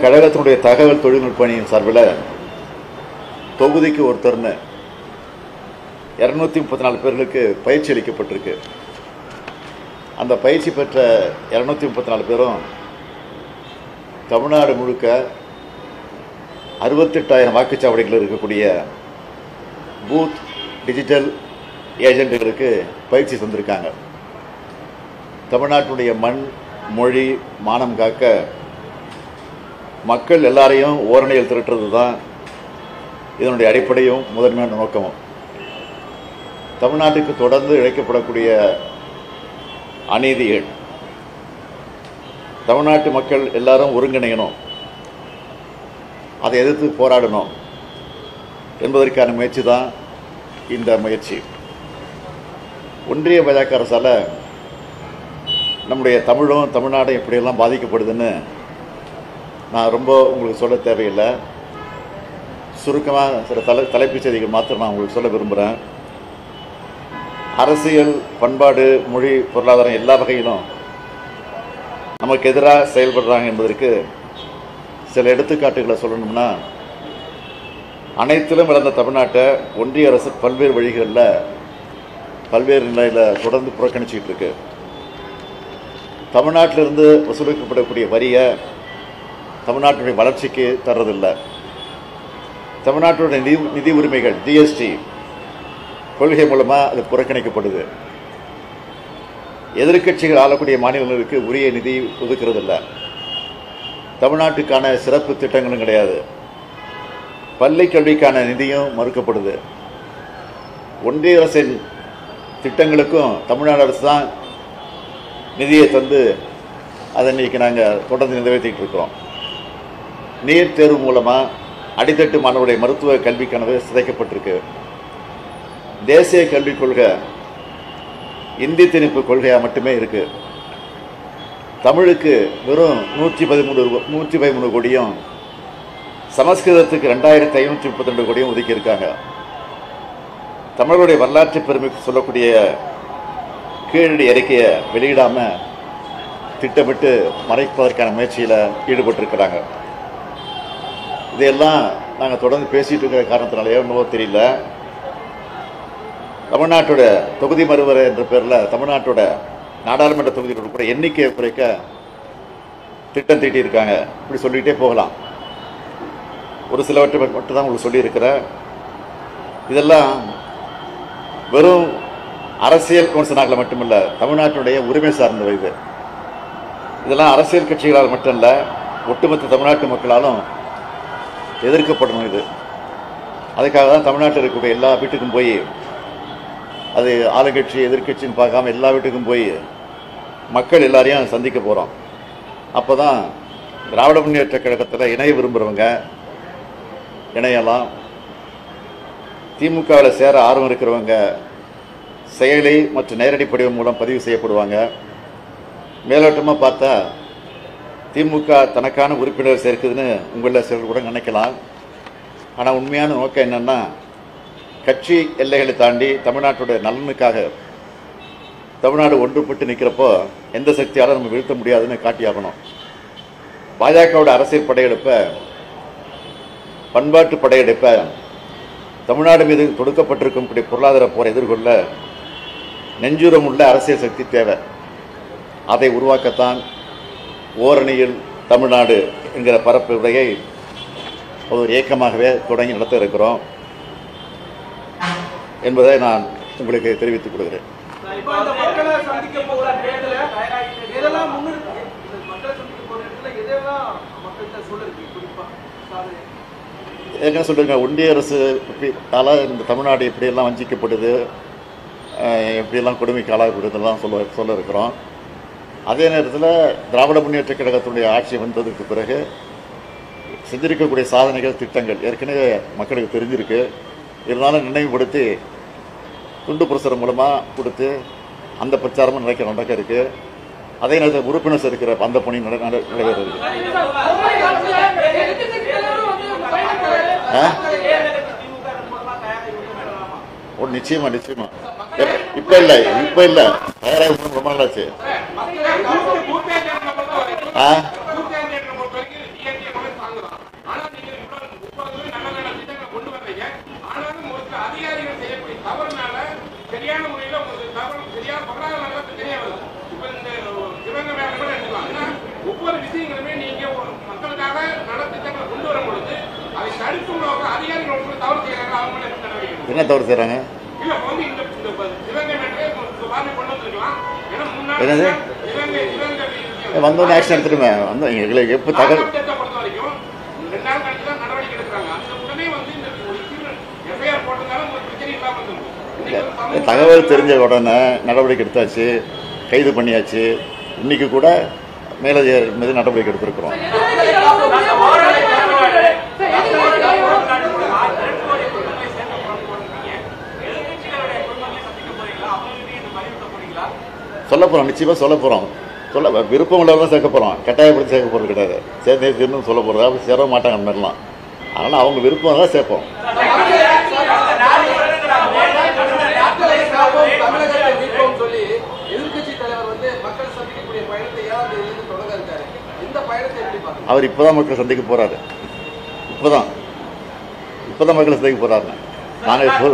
கழகத்தினுடைய தகவல் தொழில்நுட்ப அணியின் சார்பில் தொகுதிக்கு ஒருத்தர்னு 234 பேர்களுக்கு பயிற்சி அளிக்கப்பட்டிருக்கு. அந்த பயிற்சி பெற்ற 234 பேரும் தமிழ்நாடு முழுக்க 68,000 வாக்குச்சாவடிகள் இருக்கக்கூடிய பூத் டிஜிட்டல் ஏஜென்ட்டுகளுக்கு பயிற்சி தந்திருக்காங்க. தமிழ்நாட்டுடைய மண், மொழி, மானம் காக்க மக்கள் எல்லாரையும் ஓரணியில் திரட்டுறது தான் இதனுடைய அடிப்படையும் முதன்மையான நோக்கமும். தமிழ்நாட்டுக்கு தொடர்ந்து இழைக்கப்படக்கூடிய அநீதிகள், தமிழ்நாட்டு மக்கள் எல்லாரும் ஒருங்கிணையணும், அதை எதிர்த்து போராடணும் என்பதற்கான முயற்சி தான் இந்த முயற்சி. ஒன்றிய பாஜக அரசால் நம்முடைய தமிழும் தமிழ்நாடும் எப்படியெல்லாம் பாதிக்கப்படுதுன்னு நான் ரொம்ப உங்களுக்கு சொல்ல தேவையில்லை. சுருக்கமாக சில தலைப்புச் செய்திகள் மாத்திரம் நான் உங்களுக்கு சொல்ல விரும்புகிறேன். அரசியல், பண்பாடு, மொழி, பொருளாதாரம் எல்லா வகையிலும் நமக்கு எதிராக செயல்படுறாங்க என்பதற்கு சில எடுத்துக்காட்டுகளை சொல்லணும்னா, அனைத்திலும் இழந்த தமிழ்நாட்டை ஒன்றிய அரசு பல்வேறு வழிகளில் பல்வேறு நிலையில் தொடர்ந்து புறக்கணிச்சிக்கிட்டு இருக்கு. தமிழ்நாட்டிலிருந்து வசூலிக்கப்படக்கூடிய வரியை தமிழ்நாட்டுடைய வளர்ச்சிக்கு தர்றதில்லை. தமிழ்நாட்டுடைய நிதி உரிமைகள் ஜிஎஸ்டி கொள்கை மூலமாக அது புறக்கணிக்கப்படுது. எதிர்க்கட்சிகள் ஆளக்கூடிய மாநிலங்களுக்கு உரிய நிதி ஒதுக்கிறதில்லை. தமிழ்நாட்டுக்கான சிறப்பு திட்டங்களும் கிடையாது. பள்ளி கல்விக்கான நிதியும் மறுக்கப்படுது. ஒன்றிய அரசின் திட்டங்களுக்கும் தமிழ்நாடு அரசு தான் நிதியை தந்து அதை இன்றைக்கி நாங்கள் தொடர்ந்து நிறைவேற்றிட்டு இருக்கோம். நீட் தேர்வு மூலமாக அடித்தட்டு மாணவருடைய மருத்துவ கல்வி கனவு சிதைக்கப்பட்டிருக்கு. தேசிய கல்விக் கொள்கை இந்தி திணிப்பு கொள்கையாக மட்டுமே இருக்கு. தமிழுக்கு வெறும் 113 கோடியும், சமஸ்கிருதத்துக்கு 2,532 கோடியும் ஒதுக்கி இருக்காங்க. தமிழருடைய வரலாற்று பெருமைக்கு சொல்லக்கூடிய கீழடி அறிக்கையை வெளியிடாமல் திட்டமிட்டு மறைப்பதற்கான முயற்சியில் ஈடுபட்டிருக்கிறாங்க. இதையெல்லாம் நாங்கள் தொடர்ந்து பேசிகிட்டு இருக்கிற காரணத்தினாலேயே என்னவோ தெரியல, தமிழ்நாட்டோட தொகுதி மறுவரை என்ற பேரில் தமிழ்நாட்டோட நாடாளுமன்ற தொகுதிகளோட கூட எண்ணிக்கையை குறைக்க திட்டம் தீட்டியிருக்காங்க. இப்படி சொல்லிகிட்டே போகலாம். ஒரு சிலவற்றை மட்டும் தான் உங்களுக்கு சொல்லியிருக்கிறேன். இதெல்லாம் வெறும் அரசியல் விமர்சனங்களை மட்டுமல்ல, தமிழ்நாட்டினுடைய உரிமை சார்ந்தவை. இதெல்லாம் அரசியல் கட்சிகளால் மட்டும் இல்லை, ஒட்டுமொத்த தமிழ்நாட்டு மக்களாலும் எதிர்க்கப்படணும். இது அதுக்காக தான் தமிழ்நாட்டில் இருக்கக்கூடிய எல்லா வீட்டுக்கும் போய், அது ஆளுங்கட்சி எதிர்கட்சின்னு பார்க்காம எல்லா வீட்டுக்கும் போய் மக்கள் எல்லாரையும் சந்திக்க போகிறோம். அப்போ தான் திராவிட முன்னேற்ற கழகத்தில் இணைய விரும்புகிறவங்க இணையலாம். திமுகவில் சேர ஆர்வம் இருக்கிறவங்க செயலி மற்றும் நேரடி படிவம் மூலம் பதிவு செய்யப்படுவாங்க. மேலோட்டமாக பார்த்தா திமுக தனக்கான உறுப்பினர் சேர்க்குதுன்னு உங்களில் சிலர் கூட நினைக்கலாம். ஆனால் உண்மையான நோக்கம் என்னென்னா, கட்சி எல்லைகளை தாண்டி தமிழ்நாட்டுடைய நலனுக்காக தமிழ்நாடு ஒன்றுபட்டு நிற்கிறப்போ எந்த சக்தியாலும் நம்ம வீழ்த்த முடியாதுன்னு காட்டியாகணும். பாஜகவோட அரசியல் படையெடுப்பை, பண்பாட்டு படையெடுப்பை, தமிழ்நாடு மீது தொடுக்கப்பட்டிருக்கும் பொருளாதார போரை எதிர்கொள்ள நெஞ்சுரம் உள்ள அரசியல் சக்தி தேவை. அதை உருவாக்கத்தான் ஓரணியில் தமிழ்நாடு என்கிற பரப்பு உரையை ஒரு இயக்கமாகவே தொடங்கி நடத்த இருக்கிறோம் என்பதை நான் உங்களுக்கு தெரிவித்துக் கொள்கிறேன். ஏற்கனவே சொல்லுங்க, ஒன்றிய அரசு இந்த தமிழ்நாடு எப்படியெல்லாம் வஞ்சிக்கப்படுது, எப்படியெல்லாம் கொடுமைக்கு ஆளாகப்படுதெல்லாம் சொல்ல இருக்கிறோம். அதே நேரத்தில் திராவிட முன்னேற்ற கழகத்தினுடைய ஆட்சி வந்ததுக்கு பிறகு செஞ்சிருக்கக்கூடிய சாதனைகள், திட்டங்கள் ஏற்கனவே மக்களுக்கு தெரிஞ்சிருக்கு. இருந்தாலும் நினைவுபடுத்தி துண்டு பிரசுரம் மூலமாக கொடுத்து அந்த பிரச்சாரமும் நடக்க இருக்கு. அதே நேரத்தில் உறுப்பினர் இருக்கிற அந்த பணி நடைபெற இருக்கு. நிச்சயமா இப்ப இல்ல தயாராக ரொம்ப நாளாச்சு. என்ன தவறு செய்கிறாங்க? என்னது வந்தோடனே ஆக்ஷன் எடுத்துட்டுமே வந்தோம் எங்களுக்கு எப்போ தகவல் தகவல் தெரிஞ்ச உடனே நடவடிக்கை எடுத்தாச்சு, கைது பண்ணியாச்சு. இன்னைக்கு கூட மேலதிகாரி மீது நடவடிக்கை எடுத்திருக்கிறோம். சொல்ல போகிறோம், நிச்சயமாக சொல்ல போகிறோம். விருப்பம் உள்ளவங்க சேர்க்க போகிறோம், கட்டாயப்படுத்தி சேர்க்க போகிறது கிடையாது. சேர்ந்து சொல்ல போகிறதா அப்படி சேர மாட்டாங்க அந்த மாதிரிலாம். அதனால் அவங்க விருப்பம் தான் சேர்ப்போம். அவர் இப்போதான் மக்களை சந்திக்க போறாரு. இப்போதான் மக்களை சந்திக்க போறாரு. நாங்கள் இப்போ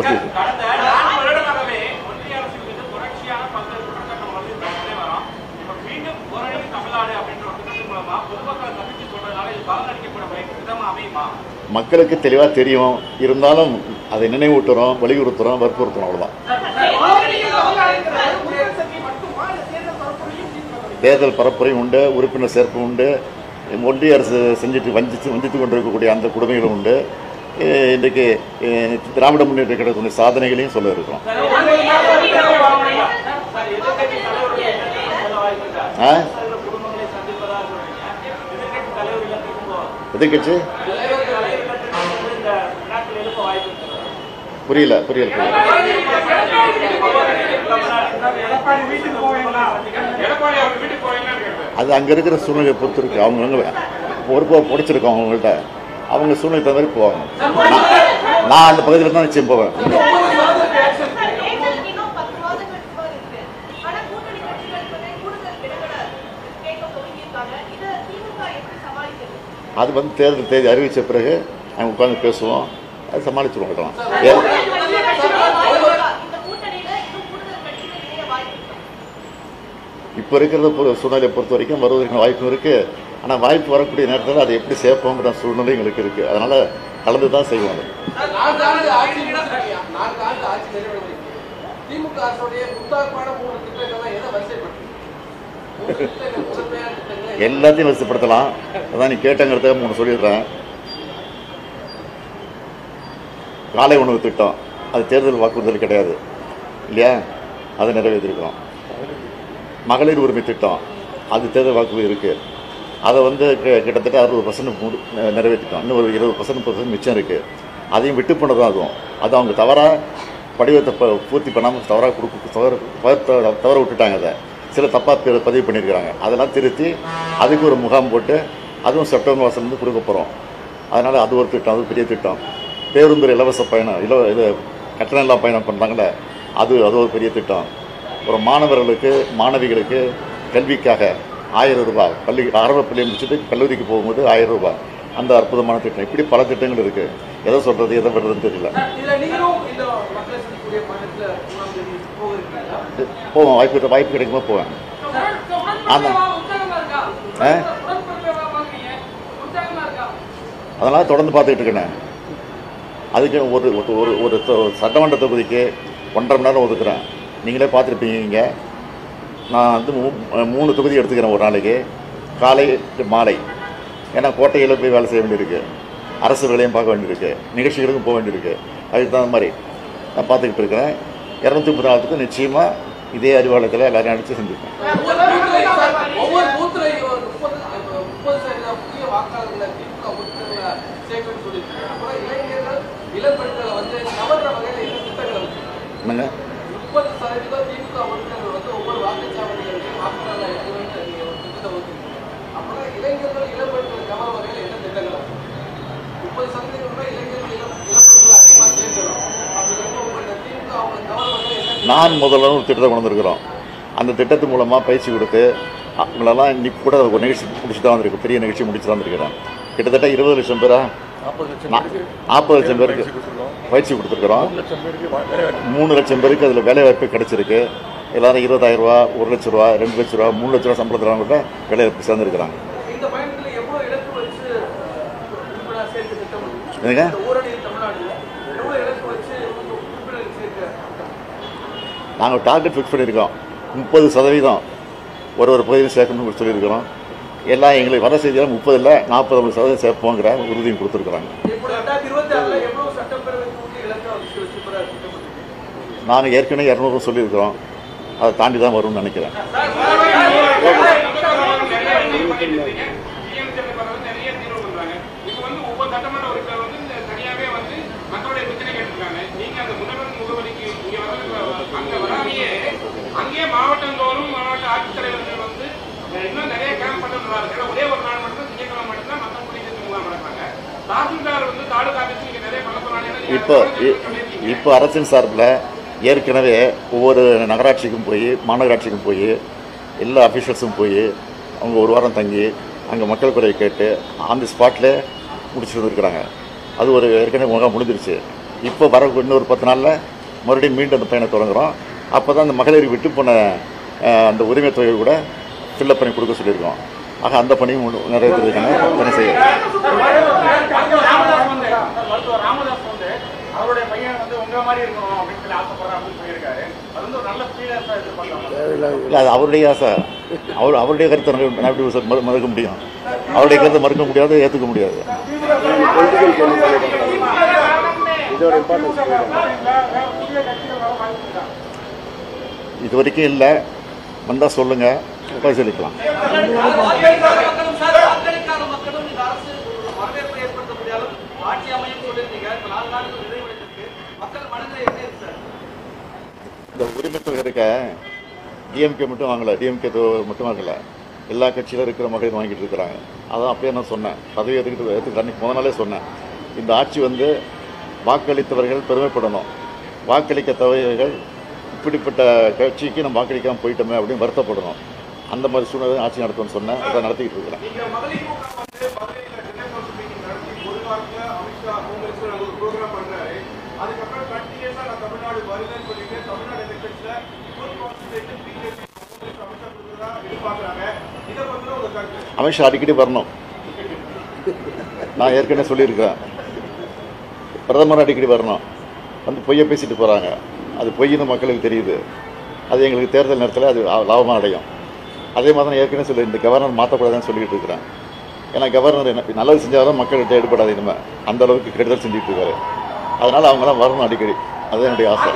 மக்களுக்கு தெளிவாக தெரியும், இருந்தாலும் அதை நினைவூட்டுறோம், வலியுறுத்துறோம், வற்புறுத்துறோம். அவ்வளோதான். தேர்தல் பரப்புரையும் உண்டு, உறுப்பினர் சேர்ப்பு உண்டு, ஒன்றிய அரசு வஞ்சித்து கொண்டிருக்கக்கூடிய அந்த கொடுமைகளும் உண்டு. இன்றைக்கு திராவிட முன்னேற்ற கழகத்தினுடைய சாதனைகளையும் சொல்ல இருக்கிறோம். எதிர்கட்சி புரியல. அது அங்கே இருக்கிற சூழ்நிலையை பொறுத்து இருக்கு. அவங்க பொறுப்பாக பிடிச்சிருக்கோம் அவங்கள்ட்ட. அவங்க சூழ்நிலை தகுந்த மாதிரி போவாங்க. நான் அந்த பகுதியில் தான் நிச்சயம் போவேன். அது தேர்தல் தேதி அறிவித்த பிறகு நாங்கள் உட்காந்து பேசுவோம், அது சமாளிச்சுருவோம். இருக்கலாம். இப்போ இருக்கிறத சூழ்நிலையை பொறுத்த வரைக்கும் வருவதற்கு வாய்ப்பு இருக்குது. ஆனால் வாய்ப்பு வரக்கூடிய நேரத்தில் அதை எப்படி சேர்ப்போங்கிற சூழ்நிலை எங்களுக்கு இருக்குது. அதனால் கலந்து தான் செய்வோம். எல்லாத்தையும் வரிசைப்படுத்தலாம். அதான் நீ கேட்டங்கிறத 3 சொல்லிடுறேன். காலை உணவு திட்டம் அது தேர்தல் வாக்குறுதல் கிடையாது இல்லையா? அதை நிறைவேற்றிருக்கிறோம். மகளிர் உரிமை திட்டம் அது தேர்தல் வாக்குறுதி இருக்குது. அதை கிட்டத்தட்ட 60% நிறைவேற்றிட்டோம். இன்னும் ஒரு 20% மிச்சம் இருக்குது. அதையும் விட்டு போனதான் அதுவும். அது அவங்க தவறாக படிவத்தை பூர்த்தி பண்ணாமல் தவற விட்டுட்டாங்க. அதை சில தப்பாக பதிவு பண்ணியிருக்கிறாங்க. அதெல்லாம் திருத்தி அதுக்கு ஒரு முகாம் போட்டு அதுவும் செப்டம்பர் மாதம் கொடுக்க போகிறோம். அதனால் அது ஒரு திட்டம், அது பெரிய திட்டம். பேருந்து இலவச பயணம், இது கட்டணம் இல்லாமல் பயணம் பண்ணுறாங்களே, அது ஒரு பெரிய திட்டம். ஒரு மாணவர்களுக்கு மாணவிகளுக்கு கல்விக்காக 1000 ரூபாய், ஆரம்ப பள்ளியை முடிச்சுட்டு கல்லூரிக்கு போகும்போது 1000 ரூபாய், அந்த அற்புதமான திட்டம். இப்படி பல திட்டங்கள் இருக்குது. எதை சொல்கிறது எதை விடுறதுன்னு தெரியல. போவேன், வாய்ப்பு கிடைக்கும்போது போவேன். அதனால் தொடர்ந்து பார்த்துக்கிட்டு இருக்கேன். அதுக்கு ஒரு சட்டமன்ற தொகுதிக்கு 1.5 மணி நேரம் ஒதுக்குறேன். நீங்களே பார்த்துருப்பீங்க. இங்கே நான் 3 தொகுதி எடுத்துக்கிறேன் ஒரு நாளைக்கு, காலை மாலை. ஏன்னா கோட்டையில் போய் வேலை செய்ய வேண்டியிருக்கு, அரசு வேலையும் பார்க்க வேண்டியிருக்கு, நிகழ்ச்சிகளுக்கும் போக வேண்டியிருக்கு. அதுக்கு தகுந்த மாதிரி நான் பார்த்துக்கிட்டு இருக்கிறேன். 234க்கு நிச்சயமாக இதே அறிவாலயத்தில் எல்லாரையும் அடித்து செஞ்சுருக்கேன். என்னங்க நான் முதல்ல ஒரு திட்டத்தை கொண்டு வந்திருக்கிறோம். அந்த திட்டத்து மூலமாக பயிற்சி கொடுத்து அவங்களெல்லாம் இன்னைக்கு கூட ஒரு நிகழ்ச்சி முடிச்சு தான் வந்திருக்கு. பெரிய நிகழ்ச்சி முடிச்சு தான் வந்திருக்கிறேன். கிட்டத்தட்ட 20 லட்சம் பேரா 40 லட்சம் பேருக்கு பயிற்சி கொடுத்துருக்குறோம். 3 லட்சம் பேருக்கு அதில் வேலைவாய்ப்பு கிடைச்சிருக்கு. எல்லாரும் 20,000 ரூபா, 1 லட்ச ரூபா, 2 லட்ச ரூபா, 3 லட்ச ரூபா சம்பளத்தில் கூட வேலைவாய்ப்பு சேர்ந்துருக்கிறாங்க. என்னங்க நாங்கள் டார்கெட் ஃபிக்ஸ் பண்ணியிருக்கோம். 30% ஒரு பகுதியில் சேர்க்கணும்னு சொல்லியிருக்கிறோம். எல்லாம் எங்களுக்கு வர செய்தியாக 30 இல்லை 40% சேர்ப்போங்கிற உறுதியும் கொடுத்துருக்குறாங்க. நாங்கள் ஏற்கனவே 200 சொல்லியிருக்கிறோம். அதை தாண்டி தான் வரும்னு நினைக்கிறேன். மாவட்டந்தோறும் மாவட்ட ஆட்சித்தலைவர்கள் வந்து இன்னும் நிறைய கேம்ப் பண்ணுறாங்க. ஒரே ஒரு நாள் மட்டும் திங்கட்கிழமை மட்டும்தான் மற்ற முடிவு நடப்பாங்க. தாசில்தார் வந்து தாலுகா ஆஃபீஸ் நிறைய பண்ண போறாங்க. இப்போ அரசின் சார்பில் ஏற்கனவே ஒவ்வொரு நகராட்சிக்கும் போய் மாநகராட்சிக்கும் போய் எல்லா அஃபீஷியல்ஸும் போய் அவங்க ஒரு வாரம் தங்கி அங்கே மக்கள் குறையை கேட்டு அந்த ஸ்பாட்டில் முடிச்சுட்டு வந்துருக்குறாங்க. அது ஒரு ஏற்கனவே முகாம் முடிஞ்சிருச்சு. இப்போ வர இன்னொரு 10 நாளில் மறுபடியும் மீண்டும் அந்த பயணம் தொடங்குகிறோம். அப்போ தான் அந்த மகளிர் விட்டு போன அந்த உரிமை தொகை கூட ஃபில்லப் பண்ணி கொடுக்க சொல்லியிருக்கோம். ஆக அந்த பணியும் நிறைவேற்றுறதுக்கான பணி செய்யும். இல்லை, அது அவருடைய ஆசை. அவருடைய கருத்தை நான் எப்படி மறுக்க முடியும்? அவருடைய கருத்தை மறுக்க முடியாது, ஏற்றுக்க முடியாது. இது வரைக்கும் இல்லை. வந்தால் சொல்லுங்கள், பரிசீலிக்கலாம். இந்த உரிமை தொகை இருக்க டிஎம்கே மட்டும் வாங்கலை, டிஎம்கே மட்டும் வாங்கலை, எல்லா கட்சியிலும் இருக்கிற மகளிர் வாங்கிட்டு இருக்கிறாங்க. அதான் அப்பயே நான் சொன்னேன், பதவி ஏற்றுக்கிட்டு அன்றைக்கி முதல் நாளே சொன்னேன். இந்த ஆட்சி வந்து வாக்களித்தவர்கள் பெருமைப்படணும், வாக்களிக்க தவறுகள் இப்படிப்பட்ட கட்சிக்கு நம்ம வாக்களிக்காமல் போயிட்டோமே அப்படின்னு வருத்தப்படணும். அந்த மாதிரி சூழ்நிலை ஆட்சி நடத்தும்னு சொன்னேன். அதை நடத்திக்கிட்டு இருக்கிறேன். அமித்ஷா அடிக்கடி வரணும். நான் ஏற்கனவே சொல்லியிருக்கேன், பிரதமர் அடிக்கடி வரணும். வந்து பொய்யை பேசிட்டு போகிறாங்க. அது பொய்ன்னு மக்களுக்கு தெரியுது. அது எங்களுக்கு தேர்தல் நேரத்தில் அது லாபமாக அடையும். அதே மாதிரி தான் ஏற்கனவே சொல்லி இந்த கவர்னர் மாற்றக்கூடாதுன்னு சொல்லிக்கிட்டு இருக்கிறேன். ஏன்னா கவர்னர் என்ன நல்லது செஞ்சாலும் மக்கள்கிட்ட ஈடுபடாது. இனிமேல் அந்த அளவுக்கு கெடுதல் செஞ்சுட்டு இருக்காரு. அதனால் அவங்களாம் வரணும் அடிக்கடி. அதுதான் என்னுடைய ஆசை.